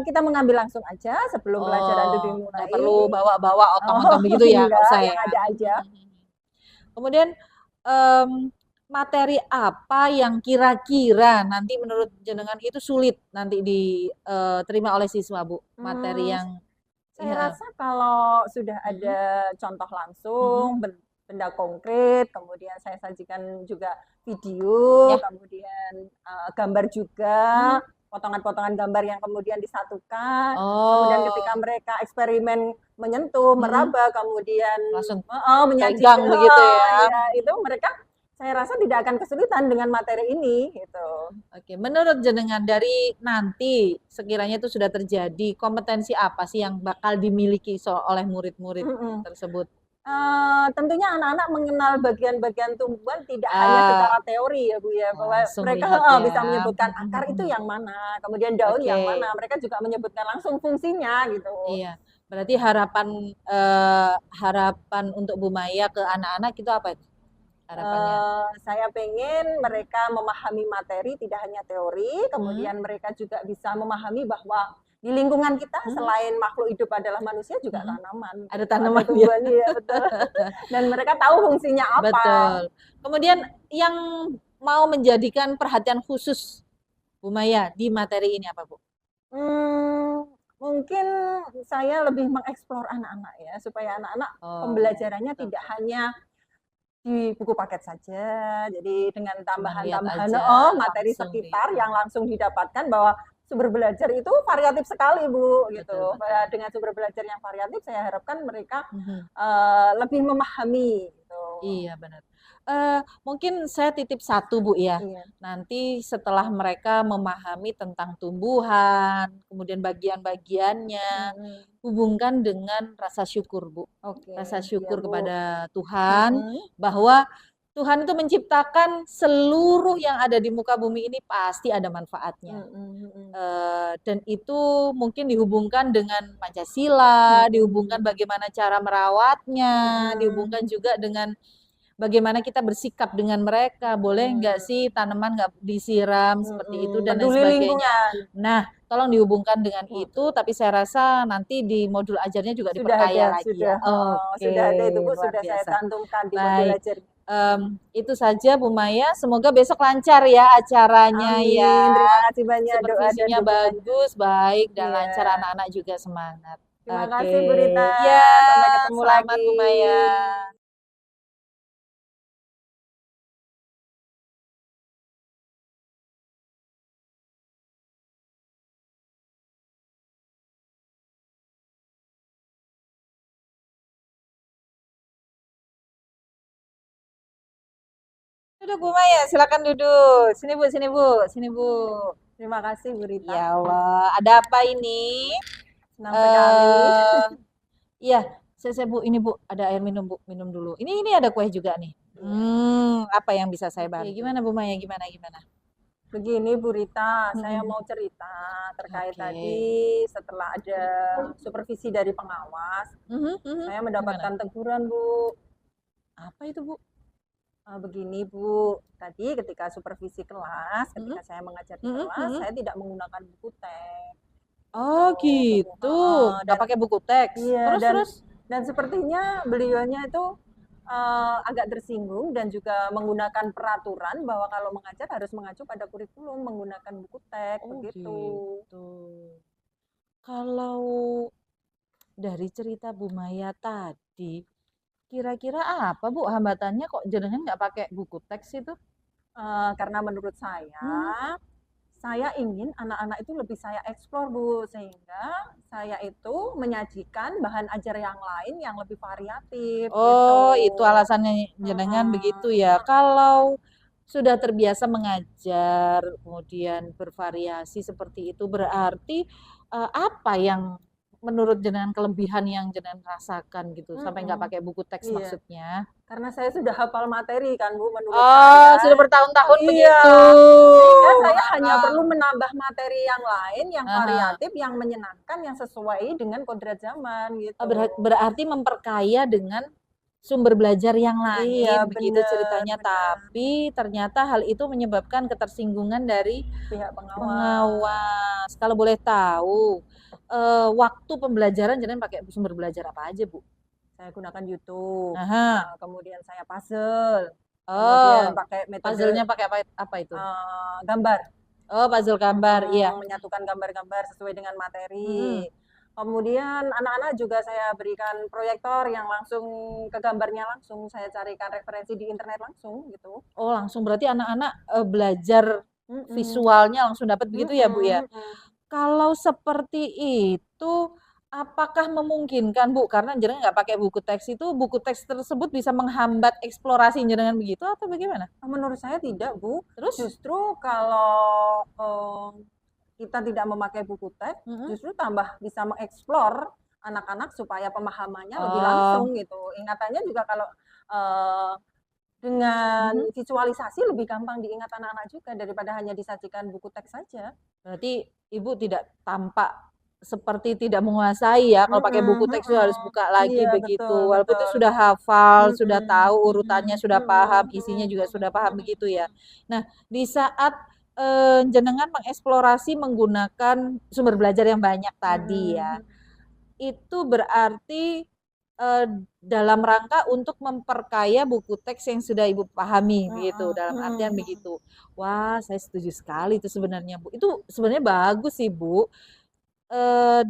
Kita mengambil langsung aja sebelum pelajaran itu dimulai. Nggak perlu bawa-bawa otong-otong begitu ya, nggak usah ya. Yang ada aja. Kemudian materi apa yang kira-kira nanti menurut jenengan itu sulit nanti diterima oleh siswa, Bu? Materi yang saya rasa kalau sudah ada contoh langsung, benda konkret, kemudian saya sajikan juga video, kemudian gambar juga, potongan-potongan gambar yang kemudian disatukan, kemudian ketika mereka eksperimen menyentuh, meraba, kemudian langsung menyajikan begitu ya. Itu mereka saya rasa tidak akan kesulitan dengan materi ini gitu. Oke, menurut jenengan dari nanti sekiranya itu sudah terjadi, kompetensi apa sih yang bakal dimiliki oleh murid-murid tersebut? Tentunya anak-anak mengenal bagian-bagian tumbuhan tidak hanya secara teori ya Bu ya, bahwa mereka bisa menyebutkan akar itu yang mana, kemudian daun yang mana, mereka juga menyebutkan langsung fungsinya gitu. Iya, berarti harapan untuk Bu Maya ke anak-anak itu apa? Harapannya? Saya pengen mereka memahami materi tidak hanya teori, kemudian mereka juga bisa memahami bahwa di lingkungan kita selain makhluk hidup adalah manusia juga tanaman. Ada tanaman ya, betul. Dan mereka tahu fungsinya apa. Betul. Kemudian yang mau menjadikan perhatian khusus Bu Maya di materi ini apa, Bu? Mungkin saya lebih mengeksplor anak-anak ya, supaya anak-anak pembelajarannya tidak hanya di buku paket saja, jadi dengan tambahan-tambahan materi sekitar yang langsung didapatkan bahwa sumber belajar itu variatif sekali Bu, gitu. Dengan sumber belajar yang variatif, saya harapkan mereka lebih memahami. Gitu. Iya benar. Mungkin saya titip satu Bu ya. Nanti setelah mereka memahami tentang tumbuhan, kemudian bagian-bagiannya, hubungkan dengan rasa syukur Bu. Rasa syukur kepada Tuhan bahwa Tuhan itu menciptakan seluruh yang ada di muka bumi ini pasti ada manfaatnya. Dan itu mungkin dihubungkan dengan Pancasila, dihubungkan bagaimana cara merawatnya, dihubungkan juga dengan bagaimana kita bersikap dengan mereka, boleh nggak sih tanaman nggak disiram seperti itu dan lain sebagainya. Nah, tolong dihubungkan dengan itu, tapi saya rasa nanti di modul ajarnya juga diperkaya lagi. Sudah ada itu Bu, sudah saya cantumkan di modul ajar. Itu saja Bu Maya, semoga besok lancar ya acaranya. Amin. Ya. Terima kasih banyak, supervisinya bagus, baik dan lancar, anak-anak juga semangat. Terima kasih Bu Rita. Ya, sampai ketemu lagi Bu Maya. Duduk Bu Maya, silakan duduk. Sini Bu, sini Bu, sini Bu. Terima kasih Bu Rita. Ya Allah, ada apa ini? Senang sekali. Iya, saya Bu, ini Bu, ada air minum Bu, minum dulu. Ini ada kue juga nih. Apa yang bisa saya bantu? Gimana Bu Maya, gimana? Begini Bu Rita, saya mau cerita terkait tadi setelah ada supervisi dari pengawas, saya mendapatkan teguran Bu. Apa itu Bu? Begini Bu, tadi ketika supervisi kelas, ketika saya mengajar di kelas, saya tidak menggunakan buku teks. Oh gitu, nggak pakai buku teks. Iya, dan sepertinya beliaunya itu agak tersinggung dan juga menggunakan peraturan bahwa kalau mengajar harus mengacu pada kurikulum menggunakan buku teks begitu. Gitu. Kalau dari cerita Bu Maya tadi, Kira-kira apa Bu hambatannya kok jenengan nggak pakai buku teks itu? Karena menurut saya ingin anak-anak itu lebih saya eksplor Bu, sehingga saya itu menyajikan bahan ajar yang lain yang lebih variatif Oh, gitu. itu alasannya jenengan begitu ya. Mm-mm. Kalau sudah terbiasa mengajar, kemudian bervariasi seperti itu, berarti apa yang menurut jenengan kelebihan yang jenengan rasakan gitu, sampai nggak Mm-mm. pakai buku teks Iya, maksudnya? karena saya sudah hafal materi kan Bu, menurut Oh, saya. sudah bertahun-tahun Iya, begitu. sehingga saya hanya Wah. perlu menambah materi yang lain, yang Aha. variatif, yang menyenangkan, yang sesuai dengan kodrat zaman gitu. Berarti memperkaya dengan sumber belajar yang Iya, lain, begitu benar, ceritanya. benar. Tapi ternyata hal itu menyebabkan ketersinggungan dari Pihak pengawas. pengawas. Kalau boleh tahu, waktu pembelajaran jenengan pakai sumber belajar apa aja, Bu? Saya gunakan YouTube. Aha. Kemudian saya puzzle. Kemudian Oh, pakai metode puzzle-nya pakai apa itu? gambar. Oh, puzzle gambar, iya. Menyatukan gambar-gambar sesuai dengan materi. Mm-mm. Kemudian anak-anak juga saya berikan proyektor yang langsung ke gambarnya langsung. Saya carikan referensi di internet langsung gitu. Oh, langsung berarti anak-anak belajar Mm-mm. visualnya langsung dapat begitu ya, Bu ya? Mm-mm. Kalau seperti itu, apakah memungkinkan Bu? Karena jenengan nggak pakai buku teks itu, buku teks tersebut bisa menghambat eksplorasi jenengan begitu atau bagaimana? Menurut saya tidak, Bu. Terus? Justru kalau kita tidak memakai buku teks, Mm-mm. justru tambah bisa mengeksplor anak-anak supaya pemahamannya lebih Oh, langsung gitu. Ingatannya juga kalau dengan mhm. visualisasi lebih gampang diingat anak-anak juga daripada hanya disajikan buku teks saja. Berarti Ibu tidak tampak seperti tidak menguasai ya, kalau pakai buku teks itu harus buka lagi Iya, begitu. betul, Walaupun itu betul. sudah hafal, sudah Mm-mm, tahu urutannya, mm-mm, sudah paham, isinya mm-mm, juga sudah paham begitu ya. mm-mm. Nah, di saat jenengan mengeksplorasi menggunakan sumber belajar yang banyak tadi ya, itu berarti dalam rangka untuk memperkaya buku teks yang sudah Ibu pahami begitu, dalam artian begitu. Wah, saya setuju sekali itu sebenarnya, Bu. Itu sebenarnya bagus sih, Bu.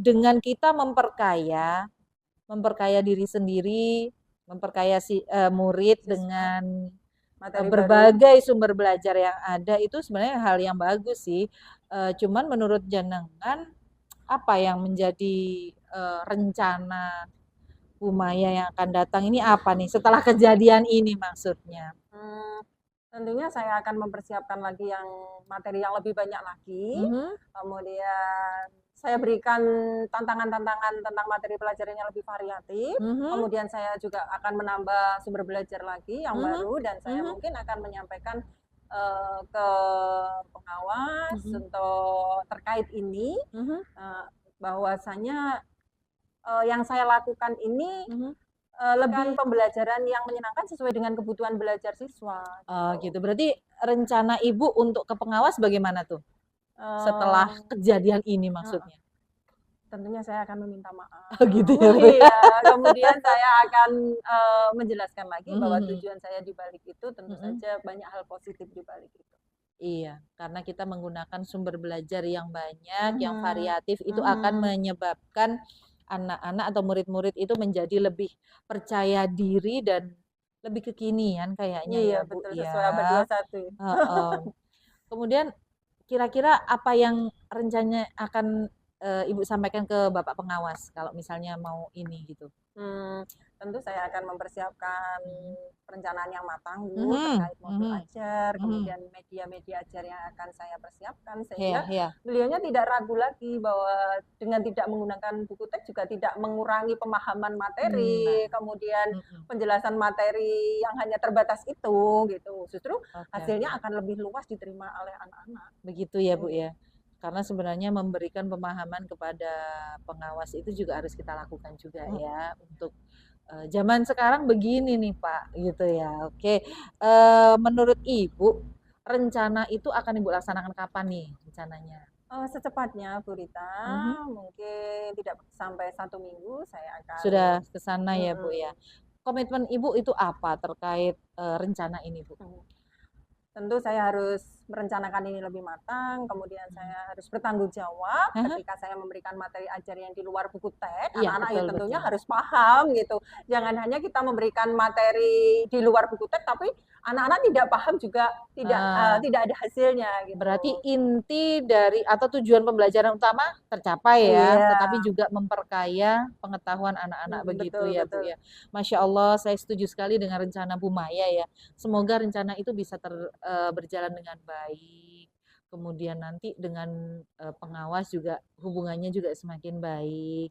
Dengan kita memperkaya diri sendiri, memperkaya si murid dengan Materi baru. berbagai sumber belajar yang ada itu sebenarnya hal yang bagus sih. Cuman menurut jenengan apa yang menjadi rencana Bu Maya yang akan datang ini apa nih setelah kejadian ini maksudnya? Tentunya saya akan mempersiapkan lagi yang materi yang lebih banyak lagi. Kemudian saya berikan tantangan-tantangan tentang materi pelajaran yang lebih variatif. Kemudian saya juga akan menambah sumber belajar lagi yang baru dan saya mungkin akan menyampaikan ke pengawas untuk terkait ini bahwasanya yang saya lakukan ini lebih pembelajaran yang menyenangkan sesuai dengan kebutuhan belajar siswa. Gitu. Berarti rencana Ibu untuk ke pengawas bagaimana tuh? Setelah kejadian ini maksudnya? Tentunya saya akan meminta maaf. Gitu ya, Bu? Iya, kemudian saya akan menjelaskan lagi bahwa tujuan saya di balik itu tentu saja banyak hal positif di balik itu. Iya, karena kita menggunakan sumber belajar yang banyak, yang variatif, itu akan menyebabkan anak-anak atau murid-murid itu menjadi lebih percaya diri dan lebih kekinian kayaknya Iya, ya, Bu betul, ya. sesuai abad 21. Kemudian kira-kira apa yang rencananya akan Ibu sampaikan ke Bapak pengawas kalau misalnya mau ini gitu? Tentu saya akan mempersiapkan perencanaan yang matang Bu terkait modul ajar, kemudian media-media ajar yang akan saya persiapkan sehingga beliaunya tidak ragu lagi bahwa dengan tidak menggunakan buku teks juga tidak mengurangi pemahaman materi, kemudian penjelasan materi yang hanya terbatas itu gitu. Justru hasilnya akan lebih luas diterima oleh anak-anak. Begitu ya, Bu ya. Karena sebenarnya memberikan pemahaman kepada pengawas itu juga harus kita lakukan juga ya untuk zaman sekarang begini nih Pak gitu ya. Oke, menurut Ibu rencana itu akan Ibu laksanakan kapan nih rencananya? Secepatnya Bu Rita, mungkin tidak sampai 1 minggu saya akan sudah ke sana ya Bu ya. Komitmen Ibu itu apa terkait rencana ini Bu? tentu saya harus merencanakan ini lebih matang, kemudian saya harus bertanggung jawab ketika saya memberikan materi ajar yang di luar buku teks. Iya, Anak-anak ya betul, tentunya betul. harus paham gitu. Jangan hanya kita memberikan materi di luar buku teks, tapi anak-anak tidak paham juga tidak ada hasilnya gitu. Berarti inti dari atau tujuan pembelajaran utama tercapai ya, Iya. tetapi juga memperkaya pengetahuan anak-anak begitu Betul, ya Bu betul. ya. Masya Allah, saya setuju sekali dengan rencana Bu Maya ya. Semoga rencana itu bisa berjalan dengan baik. Kemudian nanti dengan pengawas juga hubungannya juga semakin baik.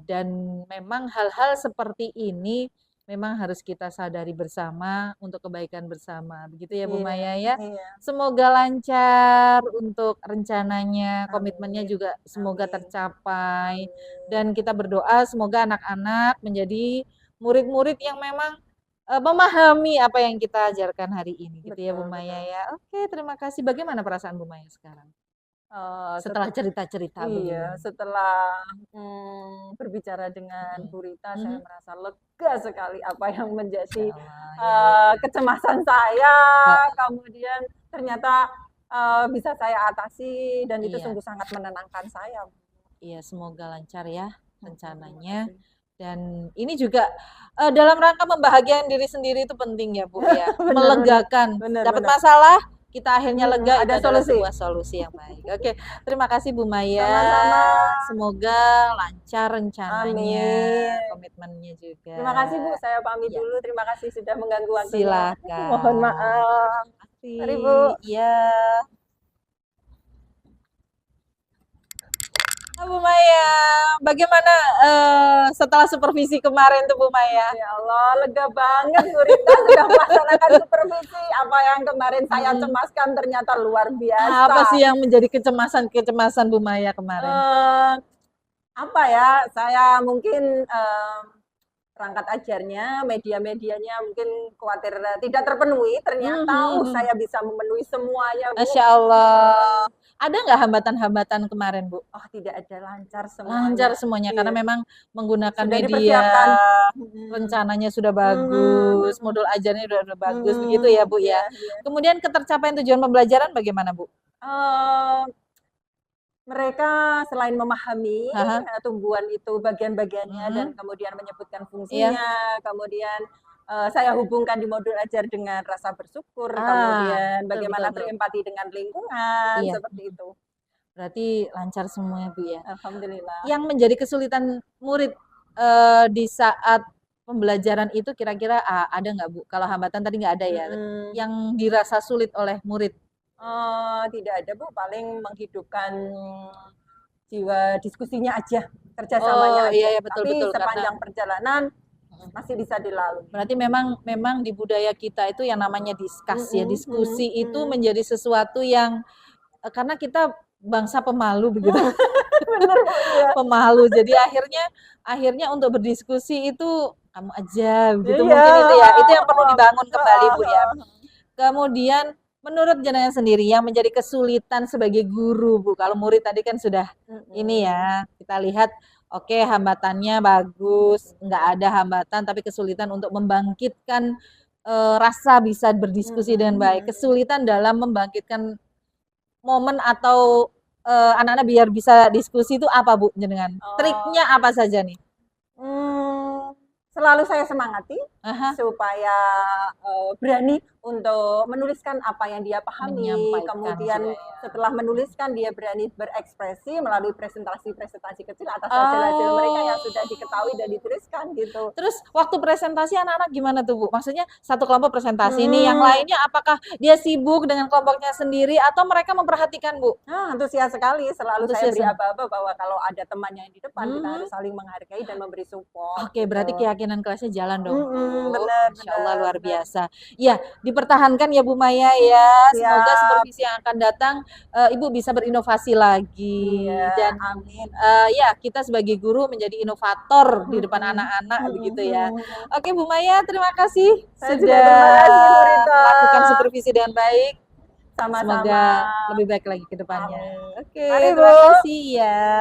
Dan memang hal-hal seperti ini memang harus kita sadari bersama untuk kebaikan bersama. Begitu ya Bu Iya, Maya ya. iya. Semoga lancar untuk rencananya, komitmennya Amin. juga semoga Amin. tercapai. Amin. Dan kita berdoa semoga anak-anak menjadi murid-murid yang memang memahami apa yang kita ajarkan hari ini. Gitu ya Bu Betul, Maya betul. ya. Oke, terima kasih. Bagaimana perasaan Bu Maya sekarang? Setelah cerita-cerita begini. Iya, setelah berbicara dengan Bu Rita, saya merasa lega sekali apa yang menjadi kecemasan saya, kemudian ternyata bisa saya atasi dan itu sungguh sangat menenangkan saya. Iya, semoga lancar ya rencananya. Dan ini juga dalam rangka membahagiakan diri sendiri itu penting ya Bu ya, melegakan. Dapat masalah, kita akhirnya lega, ada itu adalah solusi. sebuah solusi yang baik. Oke, terima kasih Bu Maya. Sama-sama. Semoga lancar rencananya, komitmennya juga. Terima kasih Bu, saya pamit dulu. Terima kasih sudah mengganggu waktunya. Silakan. Mohon maaf. Mari Bu. Iya. Bu Maya, bagaimana setelah supervisi kemarin tuh Bu Maya? Ya Allah, lega banget Bu Rita sudah melaksanakan supervisi. Apa yang kemarin saya cemaskan ternyata luar biasa. Apa sih yang menjadi kecemasan Bu Maya kemarin? Apa ya, saya mungkin perangkat ajarnya, media-medianya mungkin khawatir tidak terpenuhi. Ternyata saya bisa memenuhi semuanya Bu. Masya Allah. Ada nggak hambatan-hambatan kemarin Bu? Oh tidak ada, lancar semuanya. Lancar semuanya karena memang menggunakan Sudah media, rencananya sudah bagus, modul ajarnya sudah bagus, begitu ya Bu ya. Kemudian ketercapaian tujuan pembelajaran bagaimana Bu? Mereka selain memahami tumbuhan itu bagian-bagiannya dan kemudian menyebutkan fungsinya, kemudian saya hubungkan di modul ajar dengan rasa bersyukur, kemudian bagaimana berempati dengan lingkungan, seperti itu. Berarti lancar semuanya Bu ya. Alhamdulillah. Yang menjadi kesulitan murid di saat pembelajaran itu kira-kira ada nggak Bu? Kalau hambatan tadi nggak ada ya. Yang dirasa sulit oleh murid? Tidak ada Bu, paling menghidupkan jiwa diskusinya aja, kerjasamanya aja. Iya, betul, tapi betul, sepanjang perjalanan masih bisa dilalui. Berarti memang di budaya kita itu yang namanya diskusi itu menjadi sesuatu yang karena kita bangsa pemalu begitu. Benar Bu, iya. Pemalu. Jadi akhirnya untuk berdiskusi itu kamu aja gitu mungkin itu ya. Itu yang perlu dibangun kembali Bu ya. Kemudian menurut jenengan sendiri yang menjadi kesulitan sebagai guru Bu, kalau murid tadi kan sudah ini ya, kita lihat oke, hambatannya bagus, nggak ada hambatan, tapi kesulitan untuk membangkitkan rasa bisa berdiskusi dengan baik. Kesulitan dalam membangkitkan momen atau anak-anak biar bisa diskusi itu apa Bu jenengan? Triknya apa saja nih? Selalu saya semangati supaya berani untuk menuliskan apa yang dia pahami, kemudian setelah menuliskan dia berani berekspresi melalui presentasi-presentasi kecil atas hasil-hasil mereka yang sudah diketahui dan dituliskan gitu. Terus waktu presentasi anak-anak gimana tuh Bu? Maksudnya satu kelompok presentasi nih, yang lainnya apakah dia sibuk dengan kelompoknya sendiri atau mereka memperhatikan Bu? Antusias sekali, selalu saya beri aba-aba bahwa kalau ada temannya yang di depan kita harus saling menghargai dan memberi support. Oke, berarti keyakinan kelasnya jalan dong Bu. Benar, Insya Allah luar biasa. Ya, dipertahankan ya Bu Maya ya. Semoga supervisi yang akan datang Ibu bisa berinovasi lagi dan amin. Ya kita sebagai guru menjadi inovator di depan anak-anak begitu ya. Oke Bu Maya, terima kasih sudah melakukan supervisi dengan baik. Sama-sama. Semoga lebih baik lagi ke depannya. Oke, terima kasih ya.